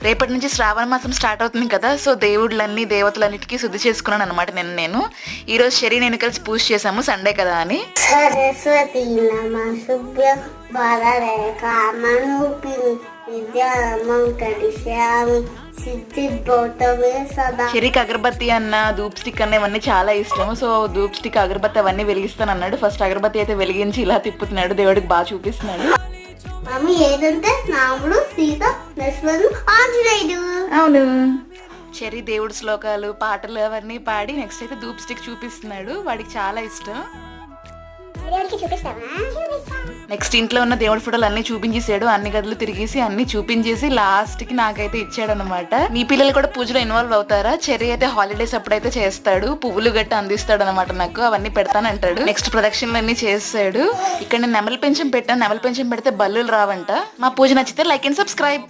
రేపటి నుంచి శ్రావణ మాసం స్టార్ట్ అవుతుంది కదా, సో దేవుళ్ళన్నీ దేవతలన్నిటికీ శుద్ధి చేసుకున్నాను అనమాట. నేను ఈ రోజు శరీ నేను కలిసి పూజ చేసాము, సండే కదా అని. సరస్వతి నమస్తుభ్య వరరేఖ మనూపిని విద్యామం కడిశ్యామి సిద్ధిర్భూతమే సదా. చెరికి అగరబత్తి అన్న ధూప్ స్టిక్ అన్న ఇవన్నీ చాలా ఇష్టం. సో ధూప్ స్టిక్ అగరబత్తి అవన్నీ వెలిగిస్తాను అన్నాడు. ఫస్ట్ అగరబత్తి అయితే వెలిగించి ఇలా తిప్పుతున్నాడు, దేవుడికి బాగా చూపిస్తున్నాడు. మమ్మీ ఏదంటే రాముడు సీత లక్ష్మణుడు ఆంజనేయుడు. అవును, చెరి దేవుడి శ్లోకాలు పాటలు అవన్నీ పాడి నెక్స్ట్ అయితే ధూప్ స్టిక్ చూపిస్తున్నాడు. వాడికి చాలా ఇష్టం. నెక్స్ట్ ఇంట్లో ఉన్న దేవుడి ఫోటోలు అన్ని చూపించేసాడు. అన్ని గదులు తిరిగేసి అన్ని చూపించేసి లాస్ట్ కి నాకైతే ఇచ్చాడు అనమాట. మీ పిల్లలు కూడా పూజలో ఇన్వాల్వ్ అవుతారా? చెర్రీ అయితే హాలిడేస్ అప్పుడైతే చేస్తాడు, పువ్వులు గట్టి అందిస్తాడు అనమాట నాకు. అవన్నీ పెడతానంటాడు. నెక్స్ట్ ప్రదక్షిణలు అన్ని చేస్తాడు. ఇక్కడ నేను నెమలి పెంచం పెట్టాను. నెమలి పెంచం పెడితే బల్లులు రావంట. మా పూజ నచ్చితే లైక్ అండ్ సబ్స్క్రైబ్.